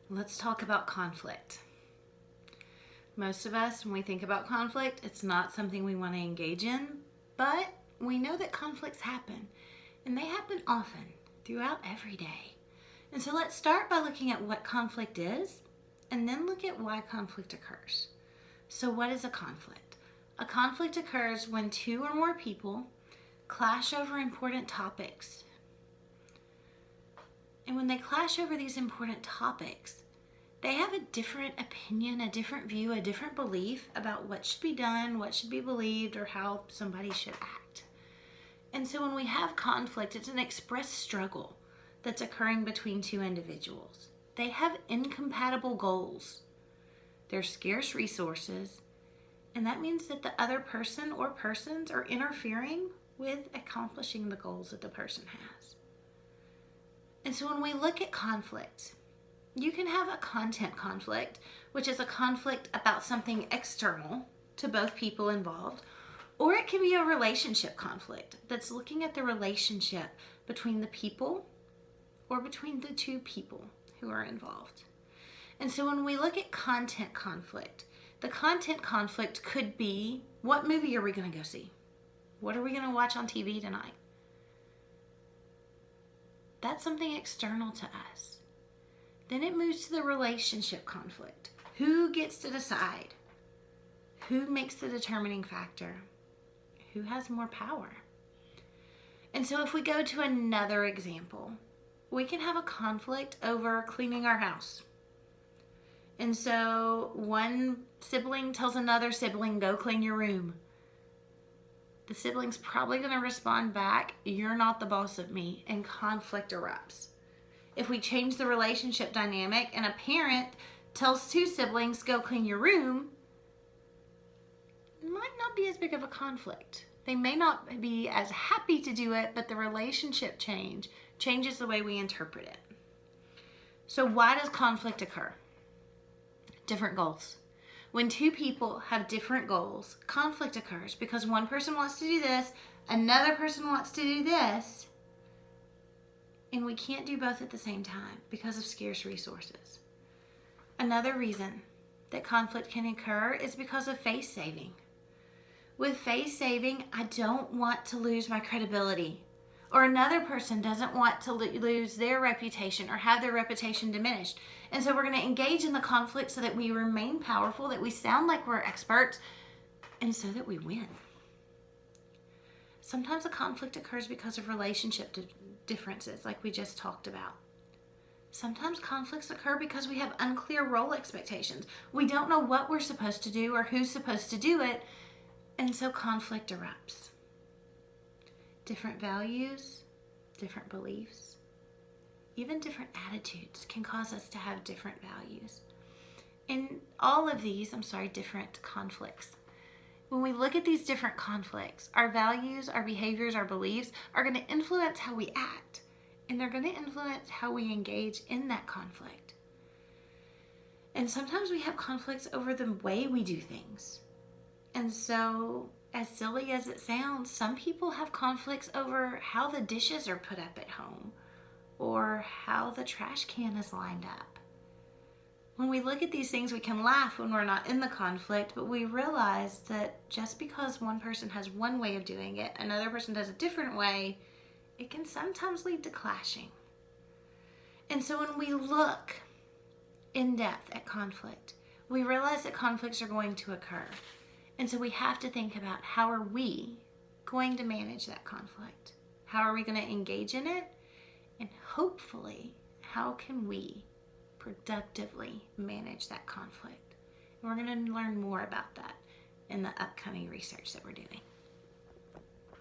Let's talk about conflict. Most of us, when we think about conflict, it's not something we want to engage in, but we know that conflicts happen, and they happen often throughout every day. And so let's start by looking at what conflict is, and then look at why conflict occurs. So what is a conflict? A conflict occurs when two or more people clash over important topics. And when they clash over these important topics, they have a different opinion, a different view, a different belief about what should be done, what should be believed, or how somebody should act. And so when we have conflict, it's an expressed struggle that's occurring between two individuals. They have incompatible goals. There's scarce resources, and that means that the other person or persons are interfering with accomplishing the goals that the person has. And so when we look at conflict, you can have a content conflict, which is a conflict about something external to both people involved, or it can be a relationship conflict that's looking at the relationship between the people or between the two people who are involved. And so when we look at content conflict, the content conflict could be, what movie are we going to go see? What are we going to watch on TV tonight? That's something external to us. Then it moves to the relationship conflict. Who gets to decide? Who makes the determining factor? Who has more power? And so if we go to another example, we can have a conflict over cleaning our house. And so one sibling tells another sibling, go clean your room. The sibling's probably going to respond back, you're not the boss of me, and conflict erupts. If we change the relationship dynamic and a parent tells two siblings, go clean your room, it might not be as big of a conflict. They may not be as happy to do it, but the relationship changes the way we interpret it. So why does conflict occur? Different goals. When two people have different goals, conflict occurs because one person wants to do this, another person wants to do this, and we can't do both at the same time because of scarce resources. Another reason that conflict can occur is because of face saving. With face saving, I don't want to lose my credibility, or another person doesn't want to lose their reputation or have their reputation diminished. And so we're going to engage in the conflict so that we remain powerful, that we sound like we're experts, and so that we win. Sometimes a conflict occurs because of relationship differences, like we just talked about. Sometimes conflicts occur because we have unclear role expectations. We don't know what we're supposed to do or who's supposed to do it, and so conflict erupts. Different values, different beliefs, even different attitudes can cause us to have different values. In all of these, different conflicts. When we look at these different conflicts, our values, our behaviors, our beliefs are going to influence how we act, and they're going to influence how we engage in that conflict. And sometimes we have conflicts over the way we do things. And so, as silly as it sounds, some people have conflicts over how the dishes are put up at home or how the trash can is lined up. When we look at these things, we can laugh when we're not in the conflict, but we realize that just because one person has one way of doing it, another person does a different way, it can sometimes lead to clashing. And so when we look in depth at conflict, we realize that conflicts are going to occur. And so we have to think about, how are we going to manage that conflict? How are we going to engage in it? And hopefully, how can we productively manage that conflict? And we're going to learn more about that in the upcoming research that we're doing.